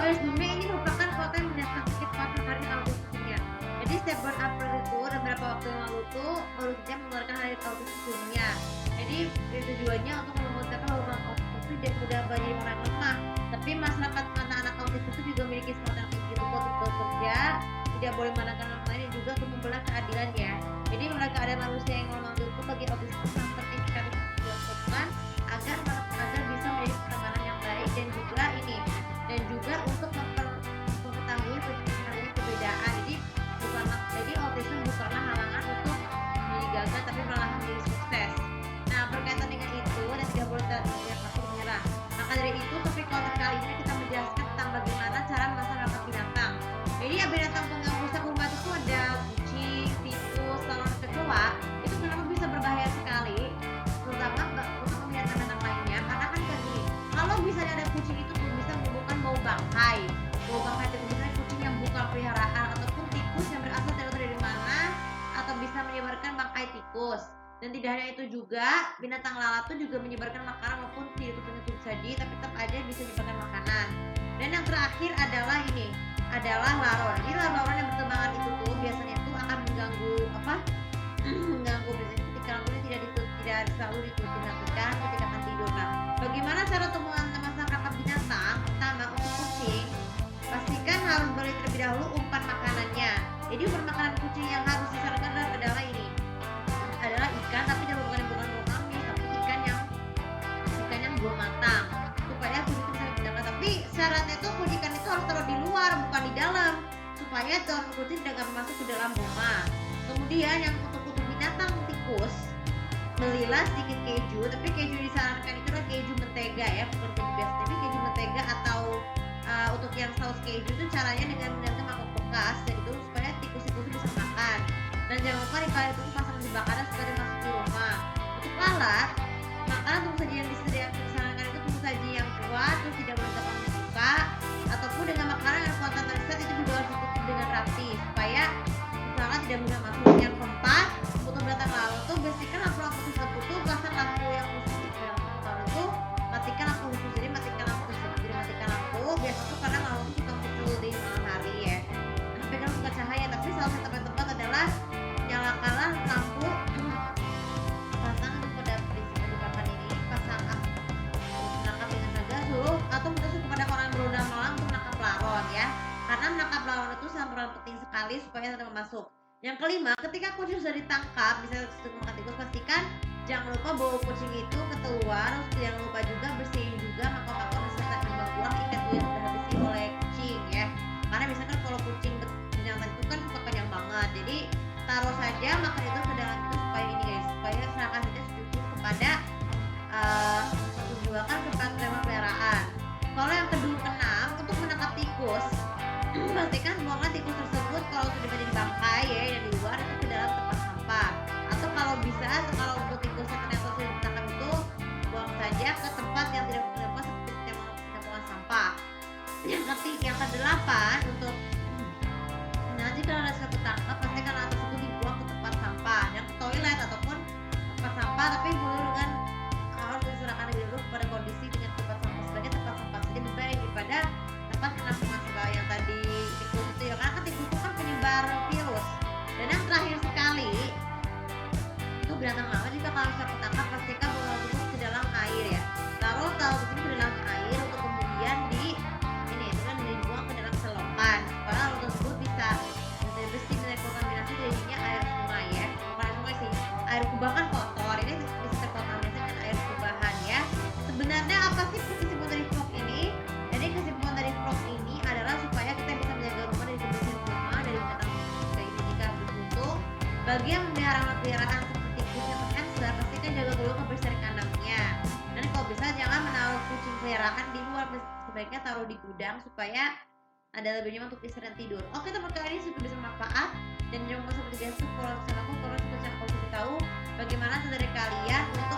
Oh ya, sebelumnya ini merupakan kota yang mendatang sedikit kuat hari autis dunia. Jadi setiap bulan April itu beberapa waktu yang lalu tuh baru saja mengeluarkan hari autis dunia. Jadi tujuannya untuk memunculkan hubungan autis itu tidak mudah bagi orang lemah. Tapi masyarakat anak-anak autis itu juga memiliki kesempatan tinggi untuk bekerja, tidak boleh memandangkan orang lain dan juga untuk membelah keadilan ya. Jadi mereka ada manusia yang normal itu bagi autis itu sangat penting sekali dilakukan agar bisa menjadi pertemanan yang baik dan juga untuk mengetahui perbedaan. Jadi autisme bukanlah halangan untuk menjadi gagal, tapi malah menjadi sukses. Nah, berkaitan dengan itu dan tidak boleh takut menyerah. Maka dari itu topik konten kali ini kita menjelaskan tentang bagaimana cara memasarkan binatang. Jadi ya, binatang pengganggu rumah itu ada kucing, tikus, lalat, kecoa. Itu kenapa bisa berbahaya sekali, terutama binatang lainnya, karena kan gini, kalau misalnya ada kucing itu bisa menimbulkan bau bangkai itu misalnya kucing yang bukan peliharaan ataupun tikus yang berasal dari mana, atau bisa menyebarkan bangkai tikus. Dan tidak hanya itu juga, binatang lalat itu juga menyebarkan makanan walaupun tidak tutup saja, tapi tetap aja bisa menyebarkan makanan. Dan yang terakhir adalah laron. Jadi laron yang berterbangan itu tuh biasanya tuh akan mengganggu mengganggu biasanya ketika lampunya tidak selalu dimatikan ketika akan tidur. Nah, bagaimana cara untuk memasarkan binatang? Pertama, untuk kucing, pastikan harus beli terlebih dahulu umpan makanannya. Jadi umpan makanan kucing yang harus disarankan adalah ikan, tapi jangan bukan kami, tapi ikan yang belum matang, supaya kucing itu bisa digunakan. Tapi syaratnya itu ikan itu harus taruh di luar, bukan di dalam, supaya telur kucing tidak masuk ke dalam rumah. Kemudian yang untuk binatang tikus, belilah sedikit keju, tapi keju disarankan itu adalah keju mentega ya, bukan keju biasa. Tapi keju mentega atau untuk yang saus keju itu caranya dengan menggunakan mangkok bekas, dan itu supaya tikus itu bisa makan. Dan jangan lupa itu pasang di bakaran supaya masuk di rumah. Untuk lalat, makanan tunggu saji yang disarankan itu tunggu saji yang kuat, terus tidak boleh gampang dibuka, ataupun dengan makanan yang kuantitas tersebut itu juga harus ditutup dengan rapi supaya lalat tidak mudah masuk. Yang keempat, untuk binatang lalat tuh bersihkan lampu tersebut tuh, pasang lampu yang khusus di dalam lalat itu, matikan lampu khusus. Jadi matikan lampu biasa tuh karena lalat itu suka muncul di malam hari ya, tapi kan suka cahaya. Tapi salah satu yang tepat adalah nyalakanlah lampu, pasang untuk pada papan ini, pasang menangkap dengan saja suruh atau minta kepada orang yang berudah malam untuk menangkap laron ya, karena menangkap laron itu sangat penting sekali supaya tidak masuk. Yang kelima, ketika kucing sudah ditangkap, misalnya makan tikus, pastikan jangan lupa bawa kucing itu keluar. Jangan lupa juga bersihin juga mangkok-mangkok beserta buang ikan yang sudah habis oleh kucing ya, karena misalkan kalau kucing binatang itu kan suka kenyang banget, jadi taruh saja makan itu ke dalam itu supaya serahkan saja setuju kepada menjualkan tempat peliharaan. Kalau yang keenam, untuk menangkap tikus, pastikan buanglah tikus tersebut kalau sudah menjadi bangkai ya dari luar itu ke dalam tempat sampah, atau kalau bisa, kalau untuk tikus yang ternyata sudah ditangkap itu buang saja ke tempat yang tidak bernafas seperti penampungan sampah. Yang kedelapan, untuk nanti kalau ada satu tangkap, pastikan alat tersebut dibuang ke tempat sampah, yang ke toilet ataupun tempat sampah, tapi dengan harus diserahkan dulu pada kondisi dengan tempat sampah sebagai tempat sampah saja lebih baik daripada tempat penampungan sampah yang tadi tikus itu ya, karena tikus itu kan penyebar virus. Dan yang terakhir sekali, itu binatang lalat jika kalau bisa ketangkap, pastikan bawa tersebut ke dalam air ya, taruh tersebut ke dalam air untuk kemudian dibuang ke dalam selokan supaya laut tersebut bisa bersih dari kontaminasi jadinya air sungai ya, bukan air sungai sih, air kubah kan kotor, ini bisa terkontaminasi dengan air kubahan ya. Sebenarnya apa sih kesimpulan dari vlog ini? Jadi kesimpulan dari vlog ini adalah supaya kita bisa menjaga rumah dari kebersihan rumah dari binatang kayak ini jika beruntung. Bagi yang memelihara peliharaan seperti kucing atau hamster, pastikan jaga dulu kebersihan kandangnya. Dan kalau bisa jangan menaruh kucing peliharaan di luar, sebaiknya taruh di gudang supaya ada lebih nyaman untuk istirahat dan tidur. Oke teman-teman, kali ini sudah bisa bermanfaat, dan jangan lupa seperti biasa kalau aku suka tahu bagaimana dari kalian untuk